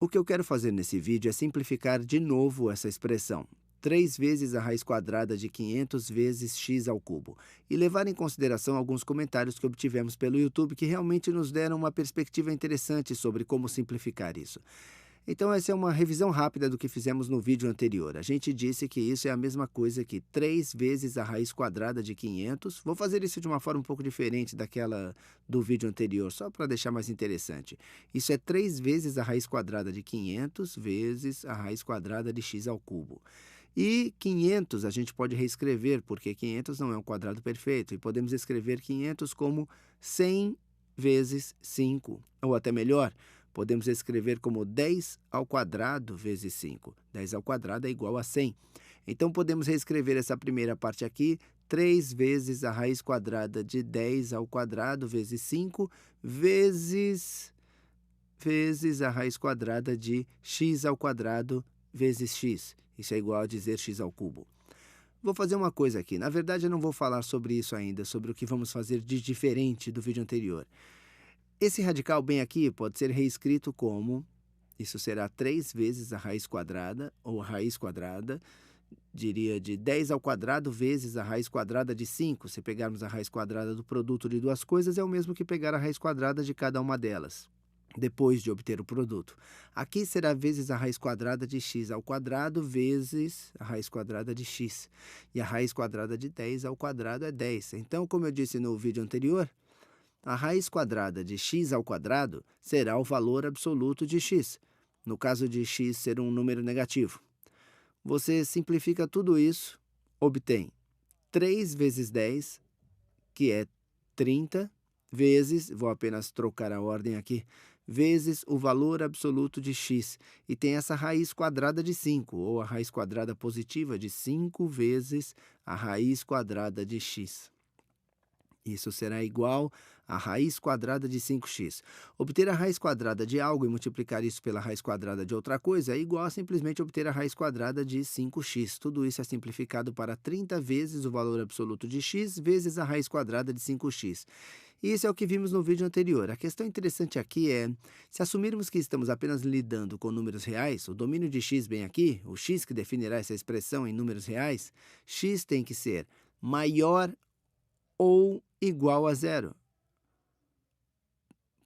O que eu quero fazer nesse vídeo é simplificar de novo essa expressão. 3 vezes a raiz quadrada de 500 vezes x ao cubo. E levar em consideração alguns comentários que obtivemos pelo YouTube que realmente nos deram uma perspectiva interessante sobre como simplificar isso. Então essa é uma revisão rápida do que fizemos no vídeo anterior. A gente disse que isso é a mesma coisa que 3 vezes a raiz quadrada de 500. Vou fazer isso de uma forma um pouco diferente daquela do vídeo anterior, só para deixar mais interessante. Isso é 3 vezes a raiz quadrada de 500 vezes a raiz quadrada de x ao cubo. E 500 a gente pode reescrever, porque 500 não é um quadrado perfeito, e podemos escrever 500 como 100 vezes 5, ou até melhor, podemos escrever como 10 ao quadrado vezes 5. 10 ao quadrado é igual a 100. Então, podemos reescrever essa primeira parte aqui, 3 vezes a raiz quadrada de 10 ao quadrado vezes 5, vezes a raiz quadrada de x ao quadrado vezes x. Isso é igual a dizer x ao cubo. Vou fazer uma coisa aqui. Na verdade, eu não vou falar sobre isso ainda, sobre o que vamos fazer de diferente do vídeo anterior. Esse radical bem aqui pode ser reescrito como, isso será 3 vezes a raiz quadrada, ou a raiz quadrada, diria de 10 ao quadrado vezes a raiz quadrada de 5. Se pegarmos a raiz quadrada do produto de duas coisas, é o mesmo que pegar a raiz quadrada de cada uma delas, depois de obter o produto. Aqui será vezes a raiz quadrada de x ao quadrado vezes a raiz quadrada de x. E a raiz quadrada de 10 ao quadrado é 10. Então, como eu disse no vídeo anterior, a raiz quadrada de x ao quadrado será o valor absoluto de x, no caso de x ser um número negativo. Você simplifica tudo isso, obtém 3 vezes 10, que é 30, vezes, vou apenas trocar a ordem aqui, vezes o valor absoluto de x. E tem essa raiz quadrada de 5, ou a raiz quadrada positiva de 5 vezes a raiz quadrada de x. Isso será igual à raiz quadrada de 5x. Obter a raiz quadrada de algo e multiplicar isso pela raiz quadrada de outra coisa é igual a simplesmente obter a raiz quadrada de 5x. Tudo isso é simplificado para 30 vezes o valor absoluto de x vezes a raiz quadrada de 5x. E isso é o que vimos no vídeo anterior. A questão interessante aqui é, se assumirmos que estamos apenas lidando com números reais, o domínio de x bem aqui, o x que definirá essa expressão em números reais, x tem que ser maior ou igual a zero.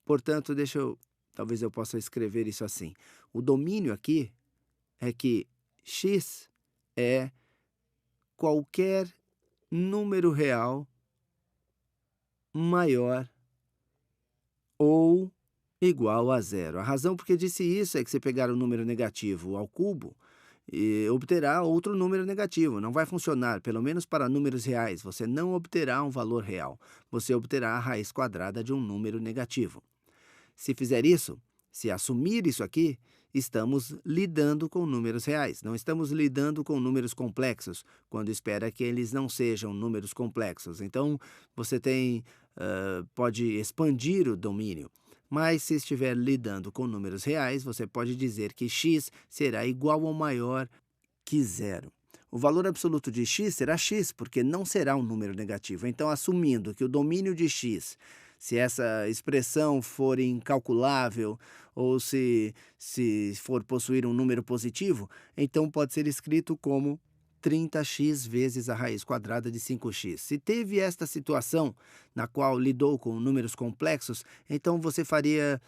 Portanto, talvez eu possa escrever isso assim. O domínio aqui é que x é qualquer número real maior ou igual a zero. A razão por que disse isso é que se pegar o número negativo ao cubo, e obterá outro número negativo. Não vai funcionar, pelo menos para números reais. Você não obterá um valor real. Você obterá a raiz quadrada de um número negativo. Se fizer isso, se assumir isso aqui, estamos lidando com números reais. Não estamos lidando com números complexos, quando espera que eles não sejam números complexos. Então, você pode expandir o domínio. Mas se estiver lidando com números reais, você pode dizer que x será igual ou maior que zero. O valor absoluto de x será x, porque não será um número negativo. Então, assumindo que o domínio de x, se essa expressão for incalculável ou se for possuir um número positivo, então pode ser escrito como 30x vezes a raiz quadrada de 5x. Se teve esta situação na qual lidou com números complexos, então você faria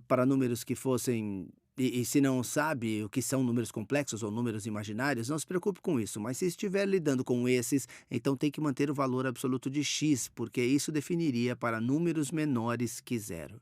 para números que fossem... E se não sabe o que são números complexos ou números imaginários, não se preocupe com isso. Mas se estiver lidando com esses, então tem que manter o valor absoluto de x, porque isso definiria para números menores que zero.